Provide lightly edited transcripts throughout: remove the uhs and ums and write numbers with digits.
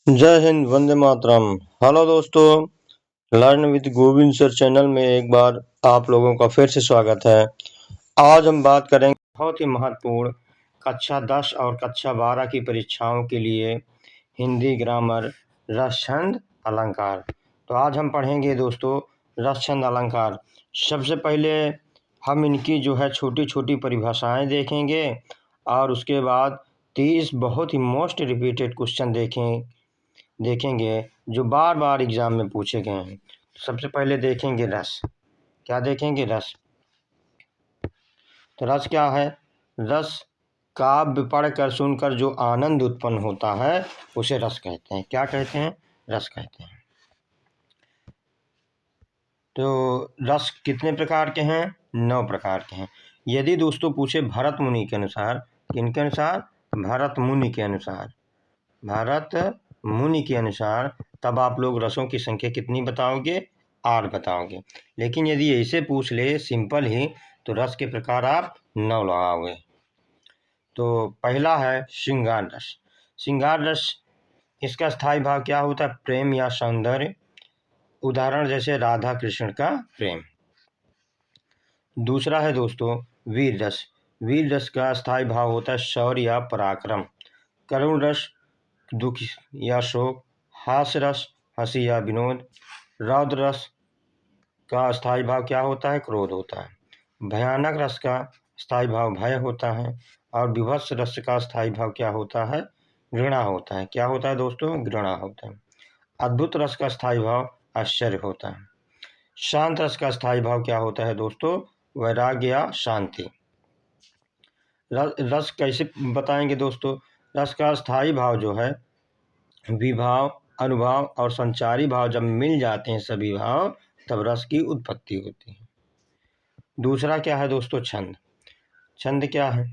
जय हिंद, वंदे मातरम। हेलो दोस्तों, learn with Govind sir channel में एक बार आप लोगों का फिर से स्वागत है। आज हम बात करेंगे बहुत ही महत्वपूर्ण कक्षा 10 और कक्षा 12 की परीक्षाओं के लिए हिंदी ग्रामर रसछंद अलंकार। तो आज हम पढ़ेंगे दोस्तों रसछंद अलंकार। सबसे पहले हम इनकी जो है छोटी छोटी परिभाषाएं देखेंगे और उसके बाद 30 बहुत ही मोस्ट रिपीटेड क्वेश्चन देखेंगे जो बार बार एग्जाम में पूछे गए हैं। सबसे पहले देखेंगे रस। क्या देखेंगे? रस। तो रस क्या है? रस काव्य पढ़कर सुनकर जो आनंद उत्पन्न होता है उसे रस कहते हैं। क्या कहते हैं? रस कहते हैं। तो रस कितने प्रकार के हैं? 9 प्रकार के हैं। यदि दोस्तों पूछे भरत मुनि के अनुसार, किनके अनुसार? भरत मुनि के अनुसार, भरत मुनि के अनुसार, तब आप लोग रसों की संख्या कितनी बताओगे? 8 बताओगे। लेकिन यदि ऐसे पूछ ले सिंपल ही तो रस के प्रकार आप 9 लगाओगे। तो पहला है श्रृंगार रस। श्रृंगार रस, इसका स्थायी भाव क्या होता है? प्रेम या सौंदर्य। उदाहरण जैसे राधा कृष्ण का प्रेम। दूसरा है दोस्तों वीर रस। वीर रस का स्थायी भाव होता है शौर्य या पराक्रम। करुण रस, दुख या शोक। हास्य रस, हंसी या विनोद। रौद्र रस का स्थायी भाव क्या होता है? क्रोध होता है। भयानक रस का स्थायी भाव भय होता है। और विभत्स रस का स्थायी भाव क्या होता है? घृणा होता है। क्या होता है दोस्तों? घृणा होता है। अद्भुत रस का स्थायी भाव आश्चर्य होता है। शांत रस का स्थायी भाव क्या होता है दोस्तों? वैराग्य या शांति। रस कैसे बताएंगे दोस्तों? रस का स्थायी भाव जो है विभाव, अनुभाव और संचारी भाव जब मिल जाते हैं सभी भाव, तब रस की उत्पत्ति होती है। दूसरा क्या है दोस्तों? छंद। छंद क्या है?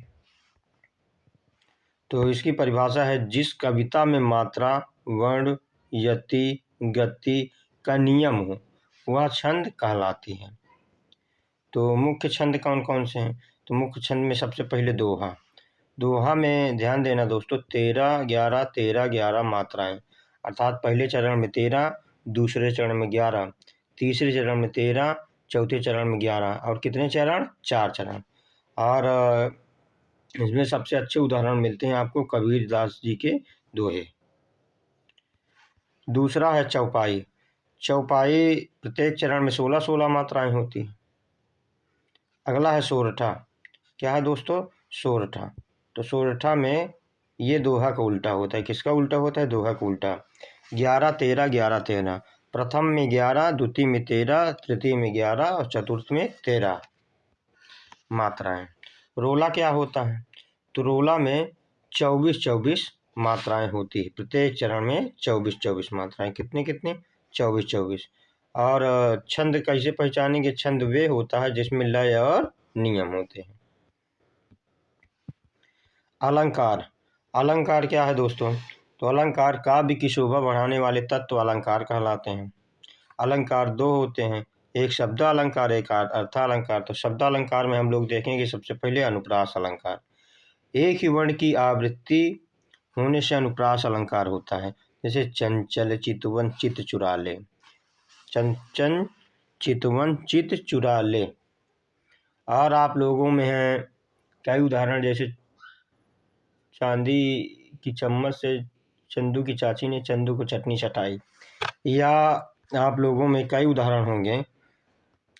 तो इसकी परिभाषा है जिस कविता में मात्रा, वर्ण, यति, गति का नियम हो वह छंद कहलाती है। तो मुख्य छंद कौन कौन से हैं? तो मुख्य छंद में सबसे पहले दोहा। दोहा में ध्यान देना दोस्तों 13-11 13-11 मात्राएं, अर्थात पहले चरण में 13, दूसरे चरण में 11, तीसरे चरण में 13, चौथे चरण में 11 और कितने चरण? 4 चरण। और इसमें सबसे अच्छे उदाहरण मिलते हैं आपको कबीर दास जी के दोहे। दूसरा है चौपाई। चौपाई प्रत्येक चरण में 16-16 मात्राएं होती हैं। अगला है सोरठा। क्या है दोस्तों? सोरठा। तो सोरठा में ये दोहा का उल्टा होता है। किसका उल्टा होता है? दोहा का उल्टा। 11-13 11-13, प्रथम में 11, द्वितीय में 13, तृतीय में 11 और चतुर्थ में 13 मात्राएं। रोला क्या होता है? तो रोला में 24-24 मात्राएं होती है। प्रत्येक चरण में 24-24 मात्राएं। कितनी कितनी? 24-24। और छंद कैसे पहचानेंगे? छंद वे होता है जिसमें लय और नियम होते हैं। अलंकार। अलंकार क्या है दोस्तों? तो अलंकार काव्य की शोभा बढ़ाने वाले तत्व अलंकार कहलाते हैं। अलंकार 2 होते हैं, एक शब्द अलंकार, एक अर्थालंकार। तो शब्द अलंकार में हम लोग देखेंगे सबसे पहले अनुप्रास अलंकार। एक ही वर्ण की आवृत्ति होने से अनुप्रास अलंकार होता है। जैसे चंचल चितवन चित चुरा ले। चंचल चितवन चित चुरा ले। और आप लोगों में है कई उदाहरण, जैसे चांदी की चम्मच से चंदू की चाची ने चंदू को चटनी चटाई। या आप लोगों में कई उदाहरण होंगे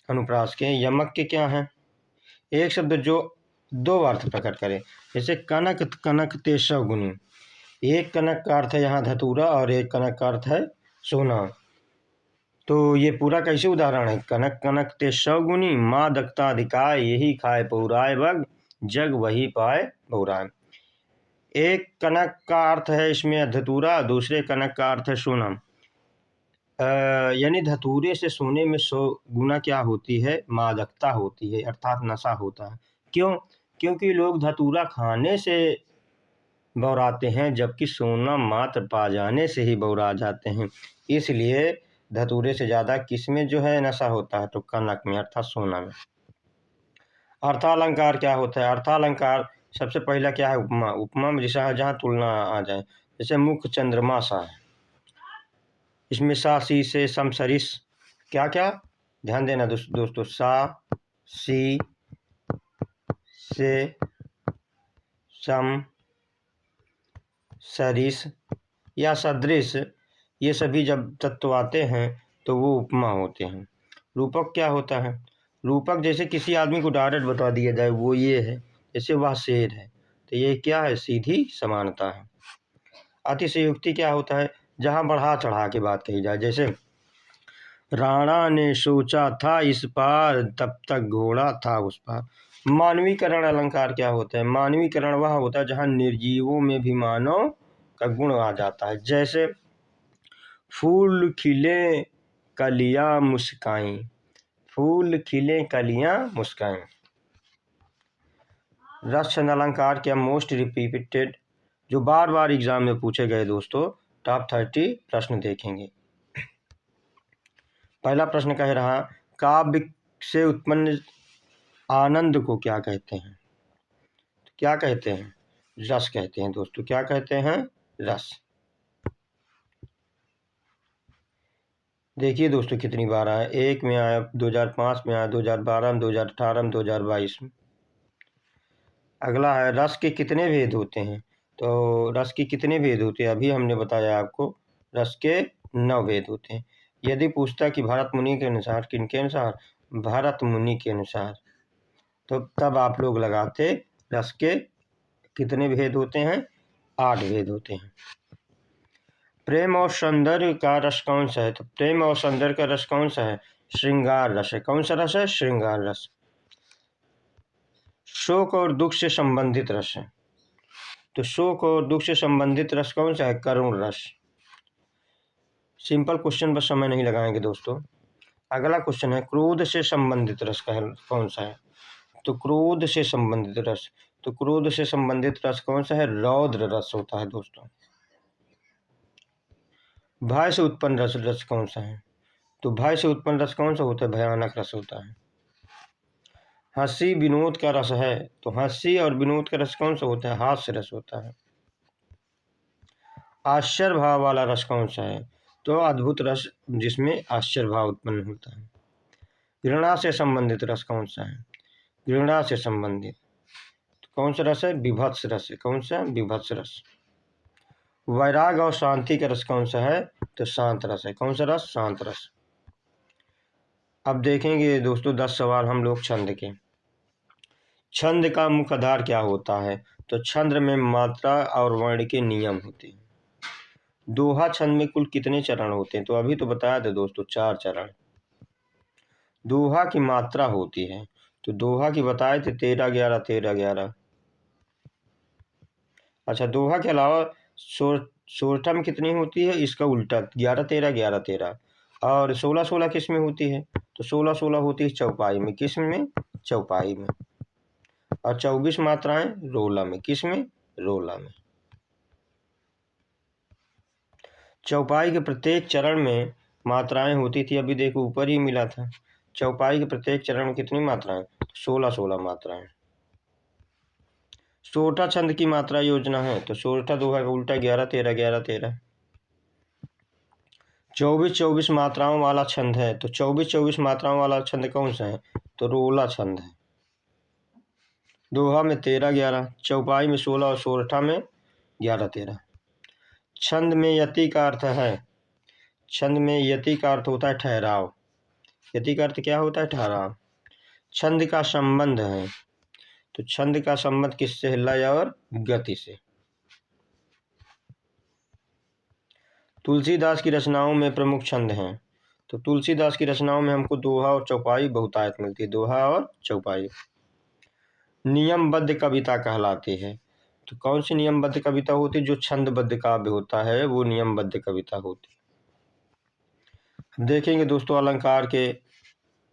अनुप्रास के। यमक के क्या हैं? एक शब्द जो 2 अर्थ प्रकट करे। जैसे कनक कनक ते सगुनी। एक कनक का अर्थ है यहाँ धतूरा और एक कनक का अर्थ है सोना। तो ये पूरा कैसे उदाहरण है? कनक कनक ते सगुनी, माँ दक्ता अधिकाय, यही खाए पौराय बग, जग वही पाए बहुराय। एक कनक का अर्थ है इसमें धतूरा, दूसरे कनक का अर्थ है सोना। यानी धतूरे से सोने में 100 गुना क्या होती है? मादकता होती है, अर्थात नशा होता है। क्यों? क्योंकि लोग धतूरा खाने से बौराते हैं, जबकि सोना मात्र पा जाने से ही बौरा जाते हैं। इसलिए धतूरे से ज़्यादा किस में जो है नशा होता है? तो कनक में, अर्थात सोना में। अर्थालंकार क्या होता है? अर्थालंकार सबसे पहला क्या है? उपमा। उपमा में जैसा जहाँ तुलना आ जाए, जैसे मुख चंद्रमा सा है। इसमें सा सी से सम सरिस क्या क्या ध्यान देना दोस्तों। सा सी से सम सरिस या सदृश, ये सभी जब तत्व आते हैं तो वो उपमा होते हैं। रूपक क्या होता है? रूपक जैसे किसी आदमी को डायरेक्ट बता दिया जाए वो ये है, जैसे वह शेर है, तो ये क्या है? सीधी समानता है। अतिशयोक्ति क्या होता है? जहाँ बढ़ा चढ़ा के बात कही जाए, जैसे राणा ने सोचा था इस पार तब तक घोड़ा था उस पार। मानवीकरण अलंकार क्या होता है? मानवीकरण वह होता है जहाँ निर्जीवों में भी मानव का गुण आ जाता है, जैसे फूल खिले कलियां मुस्काई, फूल खिले कलियां मुस्काई। रस छंद अलंकार क्या मोस्ट रिपीटेड, जो बार बार एग्जाम में पूछे गए दोस्तों, टॉप 30 प्रश्न देखेंगे। पहला प्रश्न कह रहा, काव्य से उत्पन्न आनंद को क्या कहते हैं? क्या कहते हैं? रस कहते हैं दोस्तों। क्या कहते हैं? रस। देखिए दोस्तों कितनी बार आया, 1 में आया, 2005 में आया, 2012 में, 2018 में, 2022 में। अगला है रस के कितने भेद होते हैं? तो रस के कितने भेद होते हैं? अभी हमने बताया आपको, रस के 9 भेद होते हैं। यदि पूछता कि भरत मुनि के अनुसार, किनके अनुसार? भरत मुनि के अनुसार, तो तब आप लोग लगाते रस के कितने भेद होते हैं? 8 भेद होते हैं। प्रेम और सौंदर्य का रस कौन सा है? तो प्रेम और सौंदर्य का रस कौन सा है? श्रृंगार रस है। कौन सा रस है? श्रृंगार रस। शोक और दुख से संबंधित रस है, तो शोक और दुख से संबंधित रस कौन सा है? करुण रस। सिंपल क्वेश्चन, बस समय नहीं लगाएंगे दोस्तों। अगला क्वेश्चन है क्रोध से संबंधित रस कौन सा है? तो क्रोध से संबंधित रस, तो क्रोध से संबंधित रस कौन सा है? रौद्र रस होता है दोस्तों। भय से उत्पन्न रस कौन सा है? तो भय से उत्पन्न रस कौन सा होता है? भयानक रस होता है। हंसी विनोद का रस है, तो हंसी और विनोद का रस कौन सा होता है? हास्य रस होता है। आश्चर्य भाव वाला रस कौन सा है? तो अद्भुत रस, जिसमें आश्चर्य भाव उत्पन्न होता है। घृणा से संबंधित रस कौन सा है? घृणा से संबंधित तो कौन सा रस है? विभत्स रस है। कौन सा? विभत्स रस। वैराग और शांति का रस कौन सा है? तो शांत रस है। कौन सा रस? शांत रस। अब देखेंगे दोस्तों 10 सवाल हम लोग छंद के। छंद का मुख्य आधार क्या होता है? तो छंद में मात्रा और वर्ण के नियम होते हैं। दोहा छंद में कुल कितने चरण होते हैं? तो अभी तो बताया था दोस्तों 4 चरण। दोहा की मात्रा होती है, तो दोहा की बताए थे 13 11 13 11। अच्छा, दोहा के अलावा सोरठा में कितनी होती है? इसका उल्टा 11 13 11 13। और 16 16 किस में होती है? तो 16 16 होती है चौपाई में। किस में? चौपाई में। और 24 मात्राएं रोला में। किस में? रोला में। चौपाई के प्रत्येक चरण में मात्राएं होती थी, अभी देखो ऊपर ही मिला था। चौपाई के प्रत्येक चरण में कितनी मात्राएं? 16 16 मात्राएं। सोरठा छंद की मात्रा योजना है, तो सोरठा दोहा का उल्टा 11 13 11 13। 24 24 मात्राओं वाला छंद है, तो 24 24 मात्राओं वाला छंद कौन सा है? तो रोला छंद है। दोहा में 13 11, चौपाई में 16 और सोरठा में 11 13। छंद में यति का अर्थ है, छंद में यति का अर्थ होता है ठहराव। यति का अर्थ क्या होता है? ठहराव। छंद का संबंध है, तो छंद का संबंध किससे है? लय और गति से। तुलसीदास की रचनाओं में प्रमुख छंद हैं, तो तुलसीदास की रचनाओं में हमको दोहा और चौपाई बहुतायत मिलती है। दोहा और चौपाई नियमबद्ध कविता कहलाती है, तो कौन सी नियमबद्ध कविता होती है? जो छंदबद्ध काव्य होता है वो नियमबद्ध कविता होती है। देखेंगे दोस्तों अलंकार के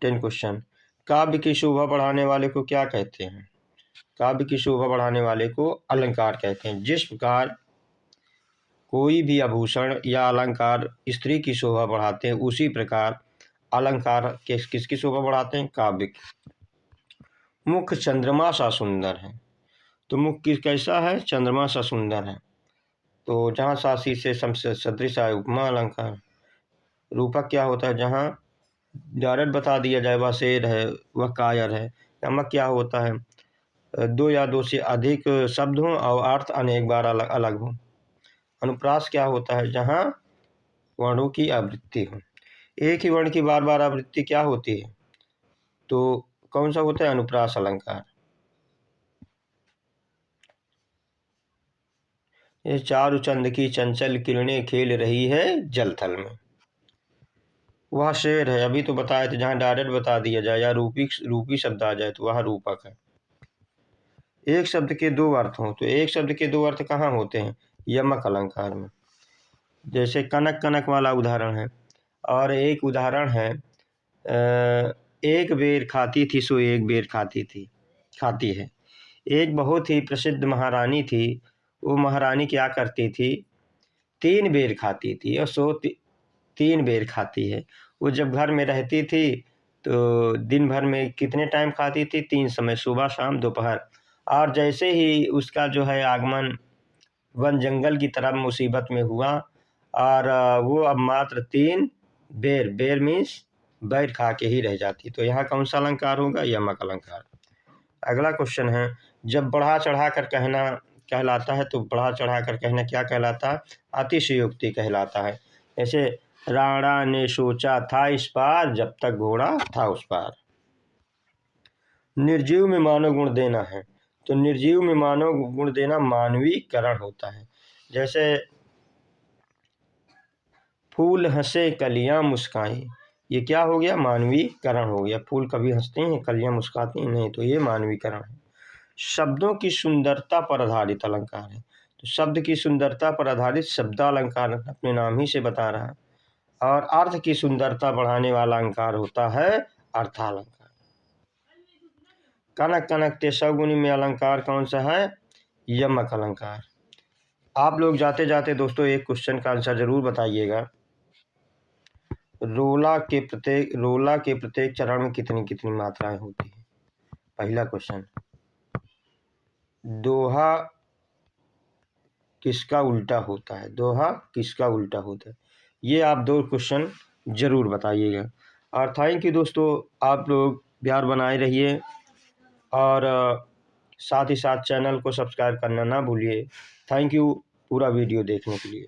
10 क्वेश्चन। काव्य की शोभा बढ़ाने वाले को क्या कहते हैं? काव्य की शोभा बढ़ाने वाले को अलंकार कहते हैं। जिस प्रकार कोई भी आभूषण या अलंकार स्त्री की शोभा बढ़ाते हैं, उसी प्रकार अलंकार किसकी शोभा बढ़ाते हैं? काव्य की। मुख चंद्रमा सा सुंदर है, तो मुख कैसा है? चंद्रमा सा सुंदर है। तो जहाँ सासी से सदृश आए उपमा अलंकार। रूपक क्या होता है? जहाँ डायरेक्ट बता दिया जाए वह शेर है, वह कायर है। यमक क्या होता है? दो या दो से अधिक शब्द हों और अर्थ अनेक बार अलग अलग हों। अनुप्रास क्या होता है? जहाँ वर्णों की आवृत्ति हो। एक ही वर्ण की बार बार आवृत्ति क्या होती है? तो कौन सा होता है? अनुप्रास अलंकार। ये चारु चंद की चंचल किरणें खेल रही है जल थल में, वह शेर है। अभी तो बताए थे, जहाँ डायरेक्ट बता दिया जाए या रूपी शब्द आ जाए तो वह रूपक है। एक शब्द के दो अर्थ हों, तो एक शब्द के दो अर्थ कहाँ होते हैं? यमक अलंकार में। जैसे कनक कनक वाला उदाहरण है। और एक उदाहरण है, एक बेर खाती थी सो एक बेर खाती है। एक बहुत ही प्रसिद्ध महारानी थी। वो महारानी क्या करती थी? 3 बेर खाती थी और सो 3 बेर खाती है। वो जब घर में रहती थी तो दिन भर में कितने टाइम खाती थी? 3 समय, सुबह शाम दोपहर। और जैसे ही उसका जो है आगमन वन जंगल की तरफ मुसीबत में हुआ और वो अब मात्र 3 बेर मीन्स बैर खा के ही रह जाती। तो यहाँ कौन सा अलंकार होगा? यमक अलंकार। अगला क्वेश्चन है, जब बढ़ा चढ़ा कर कहना कहलाता है तो बढ़ा चढ़ा कर कहना क्या कहलाता है? अतिशयोक्ति कहलाता है। जैसे राणा ने सोचा था इस पार जब तक घोड़ा था उस पार। निर्जीव में मानव गुण देना है, तो निर्जीव में मानव गुण देना मानवीकरण होता है। जैसे फूल हंसे कलियां मुस्काई, ये क्या हो गया? मानवीकरण हो गया। फूल कभी हंसते हैं, कलियां मुस्काती हैं? नहीं, तो ये मानवीकरण है। शब्दों की सुंदरता पर आधारित अलंकार है, तो शब्द की सुंदरता पर आधारित शब्दालंकार अपने नाम ही से बता रहा है। और अर्थ की सुंदरता बढ़ाने वाला अलंकार होता है अर्थालंकार। कनक कनक ते सगुनी में अलंकार कौन सा है? यमक अलंकार। आप लोग जाते जाते दोस्तों एक क्वेश्चन का आंसर जरूर बताइएगा। रोला के प्रत्येक चरण में कितनी कितनी मात्राएं होती है? पहला क्वेश्चन। दोहा किसका उल्टा होता है? दोहा किसका उल्टा होता है? ये आप 2 क्वेश्चन जरूर बताइएगा। और थैंक यू दोस्तों, आप लोग प्यार बनाए रहिए और साथ ही साथ चैनल को सब्सक्राइब करना ना भूलिए। थैंक यू पूरा वीडियो देखने के लिए।